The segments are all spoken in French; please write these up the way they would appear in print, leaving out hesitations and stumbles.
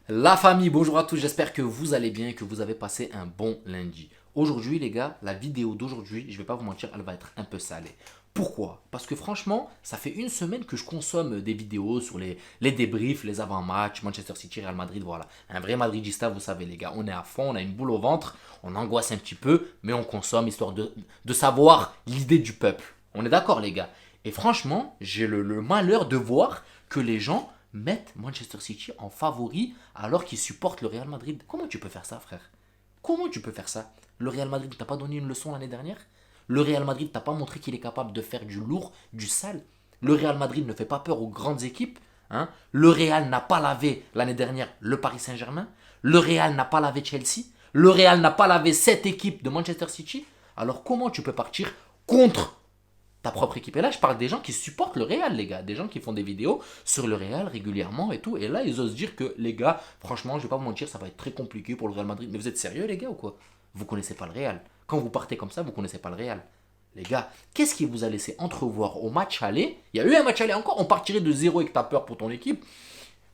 La famille, bonjour à tous, j'espère que vous allez bien et que vous avez passé un bon lundi. Aujourd'hui les gars, la vidéo d'aujourd'hui, je vais pas vous mentir, elle va être un peu salée. Pourquoi? Parce que franchement, ça fait une semaine que je consomme des vidéos sur les débriefs, les avant-matchs, Manchester City, Real Madrid, voilà. Un vrai madridista, vous savez les gars, on est à fond, on a une boule au ventre, on angoisse un petit peu, mais on consomme histoire de savoir l'idée du peuple. On est d'accord les gars? Et franchement, j'ai le malheur de voir que les gens mettent Manchester City en favori alors qu'ils supportent le Real Madrid. Comment tu peux faire ça, frère? Comment tu peux faire ça? Le Real Madrid t'a pas donné une leçon l'année dernière? Le Real Madrid t'a pas montré qu'il est capable de faire du lourd, du sale? Le Real Madrid ne fait pas peur aux grandes équipes, hein? Le Real n'a pas lavé l'année dernière le Paris Saint-Germain. Le Real n'a pas lavé Chelsea. Le Real n'a pas lavé cette équipe de Manchester City. Alors comment tu peux partir contre ta propre équipe? Et là, je parle des gens qui supportent le Real, les gars. Des gens qui font des vidéos sur le Real régulièrement et tout. Et là, ils osent dire que, les gars, franchement, je vais pas vous mentir, ça va être très compliqué pour le Real Madrid. Mais vous êtes sérieux, les gars, ou quoi? Vous connaissez pas le Real. Quand vous partez comme ça, vous connaissez pas le Real. Les gars, qu'est-ce qui vous a laissé entrevoir au match aller? Il y a eu un match aller encore, on partirait de zéro et que tu as peur pour ton équipe.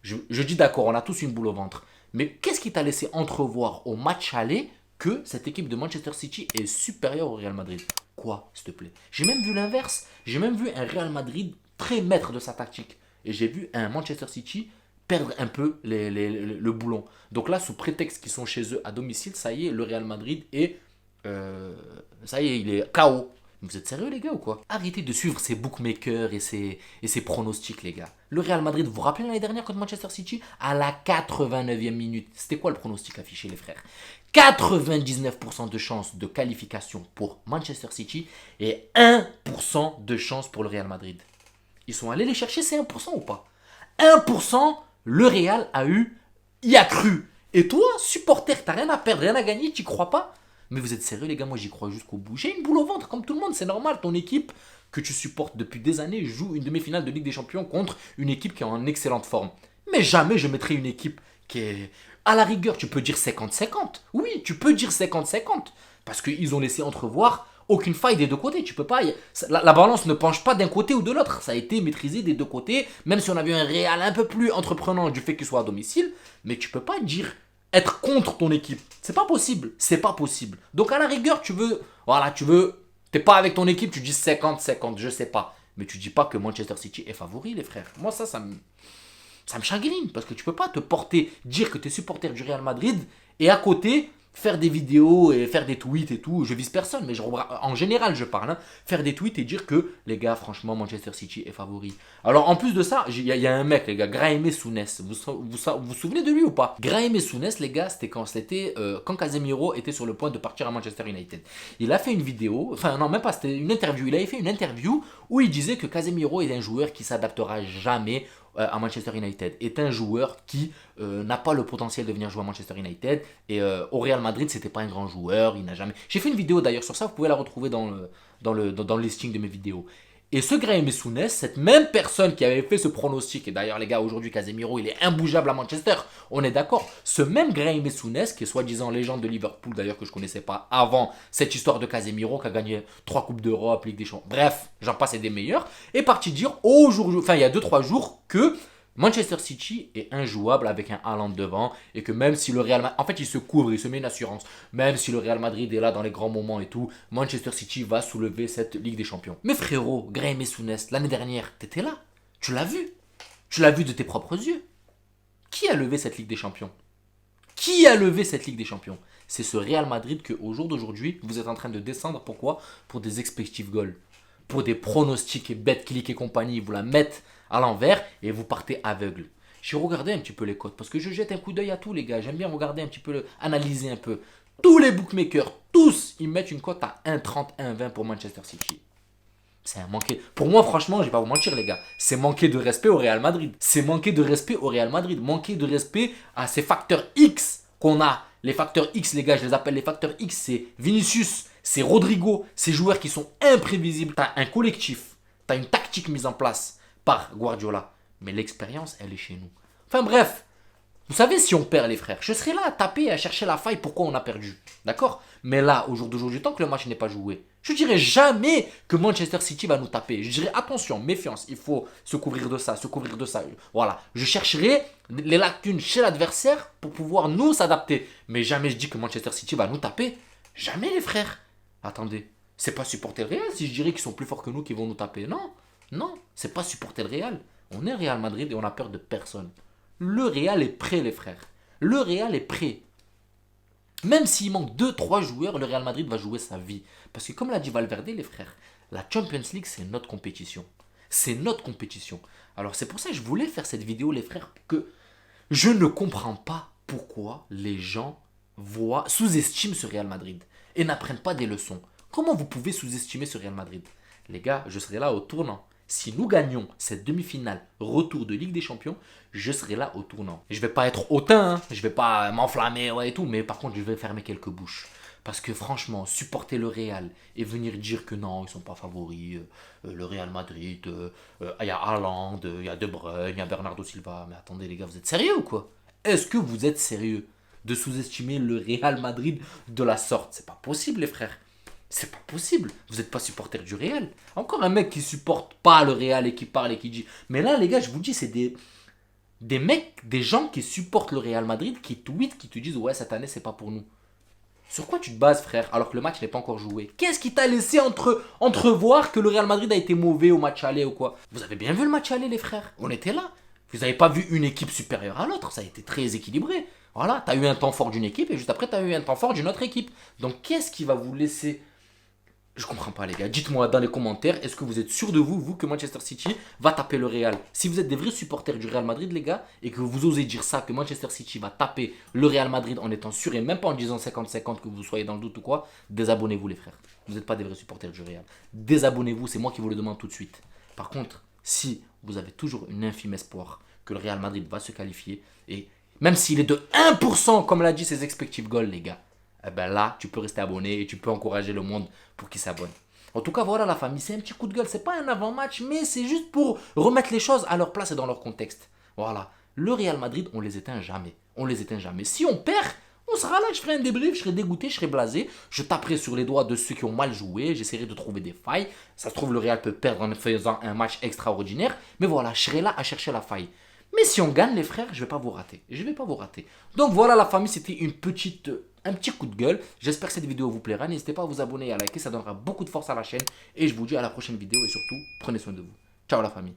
Je dis d'accord, on a tous une boule au ventre. Mais qu'est-ce qui t'a laissé entrevoir au match aller que cette équipe de Manchester City est supérieure au Real Madrid? Quoi, s'il te plaît? J'ai même vu l'inverse. J'ai même vu un Real Madrid très maître de sa tactique. Et j'ai vu un Manchester City perdre un peu le boulon. Donc là, sous prétexte qu'ils sont chez eux à domicile, ça y est, le Real Madrid est... ça y est, il est KO. Vous êtes sérieux les gars ou quoi? Arrêtez de suivre ces bookmakers et ces pronostics les gars. Le Real Madrid, vous vous rappelez l'année dernière contre Manchester City? À la 89e minute. C'était quoi le pronostic affiché les frères? 99% de chances de qualification pour Manchester City et 1% de chance pour le Real Madrid. Ils sont allés les chercher ces 1% ou pas? 1%, le Real y a cru. Et toi, supporter, t'as rien à perdre, rien à gagner, t'y crois pas? Mais vous êtes sérieux les gars, moi j'y crois jusqu'au bout. J'ai une boule au ventre comme tout le monde, c'est normal. Ton équipe que tu supportes depuis des années joue une demi-finale de Ligue des Champions contre une équipe qui est en excellente forme. Mais jamais je mettrai une équipe qui est... À la rigueur, tu peux dire 50-50. Oui, tu peux dire 50-50. Parce qu'ils ont laissé entrevoir aucune faille des deux côtés. Tu peux pas. La balance ne penche pas d'un côté ou de l'autre. Ça a été maîtrisé des deux côtés. Même si on a vu un Real un peu plus entreprenant du fait qu'il soit à domicile. Mais tu peux pas dire être contre ton équipe. C'est pas possible. C'est pas possible. Donc à la rigueur, tu veux. Voilà, tu veux. T'es pas avec ton équipe, tu dis 50-50. Je sais pas. Mais tu dis pas que Manchester City est favori, les frères. Moi, ça me chagrine parce que tu peux pas te porter, dire que tu es supporter du Real Madrid et à côté faire des vidéos et faire des tweets et tout. Je vise personne, mais en général je parle. Hein, faire des tweets et dire que les gars, franchement, Manchester City est favori. Alors en plus de ça, il y a un mec, les gars, Graeme Souness. Vous souvenez de lui ou pas? Graeme Souness, les gars, c'était quand Casemiro était sur le point de partir à Manchester United. Il a fait une vidéo, enfin non, même pas, c'était une interview. Il avait fait une interview où il disait que Casemiro est un joueur qui s'adaptera jamais à Manchester United, est un joueur qui n'a pas le potentiel de venir jouer à Manchester United et au Real Madrid c'était pas un grand joueur, il n'a jamais... J'ai fait une vidéo d'ailleurs sur ça, vous pouvez la retrouver dans le listing de mes vidéos. Et ce Graeme Souness, cette même personne qui avait fait ce pronostic, et d'ailleurs les gars aujourd'hui Casemiro il est imbougeable à Manchester, on est d'accord, ce même Graeme Souness qui est soi-disant légende de Liverpool d'ailleurs que je connaissais pas avant cette histoire de Casemiro qui a gagné 3 Coupes d'Europe, Ligue des Champions, bref, j'en passe et des meilleurs, est parti dire il y a 2-3 jours que Manchester City est injouable avec un Haaland devant et que même si le Real Madrid, en fait il se couvre, il se met une assurance, même si le Real Madrid est là dans les grands moments et tout, Manchester City va soulever cette Ligue des Champions. Mais frérot, Graeme Souness, l'année dernière, t'étais là, tu l'as vu de tes propres yeux. Qui a levé cette Ligue des Champions? Qui a levé cette Ligue des Champions? C'est ce Real Madrid que au jour d'aujourd'hui, vous êtes en train de descendre. Pourquoi? Pour des expected goals. Pour des pronostics et bet click et compagnie. Vous la mettez à l'envers et vous partez aveugle. J'ai regardé un petit peu les cotes parce que je jette un coup d'œil à tous les gars. J'aime bien regarder un petit peu, analyser un peu. Tous les bookmakers, tous, ils mettent une cote à 1,30, 1,20 pour Manchester City. C'est un manqué. Pour moi, franchement, je vais pas vous mentir, les gars. C'est manquer de respect au Real Madrid. C'est manquer de respect au Real Madrid. Manquer de respect à ces facteurs X qu'on a. Les facteurs X, les gars, je les appelle les facteurs X. C'est Vinicius, c'est Rodrigo. Ces joueurs qui sont imprévisibles. T'as un collectif. T'as une tactique mise en place par Guardiola. Mais l'expérience, elle est chez nous. Enfin bref. Vous savez, si on perd les frères, je serai là à taper et à chercher la faille pourquoi on a perdu. D'accord? Mais là, au jour d'aujourd'hui, tant que le match n'est pas joué, je dirais jamais que Manchester City va nous taper. Je dirais attention, méfiance, il faut se couvrir de ça, se couvrir de ça. Voilà, je chercherai les lacunes chez l'adversaire pour pouvoir nous s'adapter. Mais jamais je dis que Manchester City va nous taper. Jamais les frères. Attendez, c'est pas supporter le Real si je dirais qu'ils sont plus forts que nous qui vont nous taper. Non, non, c'est pas supporter le Real. On est Real Madrid et on a peur de personne. Le Real est prêt, les frères. Le Real est prêt. Même s'il manque deux trois joueurs, le Real Madrid va jouer sa vie. Parce que comme l'a dit Valverde, les frères, la Champions League, c'est notre compétition. C'est notre compétition. Alors c'est pour ça que je voulais faire cette vidéo, les frères, que je ne comprends pas pourquoi les gens sous-estiment ce Real Madrid et n'apprennent pas des leçons. Comment vous pouvez sous-estimer ce Real Madrid? Les gars, je serai là au tournant. Si nous gagnons cette demi-finale retour de Ligue des Champions, je serai là au tournant. Je vais pas être hautain, hein, je vais pas m'enflammer ouais, et tout, mais par contre, je vais fermer quelques bouches. Parce que franchement, supporter le Real et venir dire que non, ils sont pas favoris, le Real Madrid, il y a Haaland, il y a De Bruyne, il y a Bernardo Silva. Mais attendez les gars, vous êtes sérieux ou quoi? Est-ce que vous êtes sérieux de sous-estimer le Real Madrid de la sorte? C'est pas possible les frères. C'est pas possible. Vous n'êtes pas supporter du Real. Encore un mec qui supporte pas le Real et qui parle et qui dit. Mais là, les gars, je vous dis, c'est des mecs, des gens qui supportent le Real Madrid, qui tweetent, qui te disent ouais, cette année, c'est pas pour nous. Sur quoi tu te bases, frère, alors que le match n'est pas encore joué? Qu'est-ce qui t'a laissé entrevoir que le Real Madrid a été mauvais au match aller ou quoi? Vous avez bien vu le match aller, les frères? On était là. Vous n'avez pas vu une équipe supérieure à l'autre. Ça a été très équilibré. Voilà, tu as eu un temps fort d'une équipe et juste après, tu as eu un temps fort d'une autre équipe. Donc, qu'est-ce qui va vous laisser. Je comprends pas les gars. Dites-moi dans les commentaires, est-ce que vous êtes sûr de vous, que Manchester City va taper le Real? Si vous êtes des vrais supporters du Real Madrid les gars, et que vous osez dire ça, que Manchester City va taper le Real Madrid en étant sûr et même pas en disant 50-50 que vous soyez dans le doute ou quoi, désabonnez-vous les frères. Vous n'êtes pas des vrais supporters du Real. Désabonnez-vous, c'est moi qui vous le demande tout de suite. Par contre, si vous avez toujours une infime espoir que le Real Madrid va se qualifier, et même s'il est de 1% comme l'a dit ses expected goals les gars, eh ben là, tu peux rester abonné et tu peux encourager le monde pour qu'il s'abonne. En tout cas, voilà la famille, c'est un petit coup de gueule, c'est pas un avant-match, mais c'est juste pour remettre les choses à leur place et dans leur contexte. Voilà, le Real Madrid, on les éteint jamais. On les éteint jamais. Si on perd, on sera là, je ferai un débrief, je serai dégoûté, je serai blasé, je taperai sur les doigts de ceux qui ont mal joué, j'essaierai de trouver des failles. Ça se trouve, le Real peut perdre en faisant un match extraordinaire, mais voilà, je serai là à chercher la faille. Mais si on gagne les frères, je vais pas vous rater. Je vais pas vous rater. Donc voilà la famille, c'était un petit coup de gueule. J'espère que cette vidéo vous plaira. N'hésitez pas à vous abonner et à liker, ça donnera beaucoup de force à la chaîne. Et je vous dis à la prochaine vidéo et surtout, prenez soin de vous. Ciao la famille.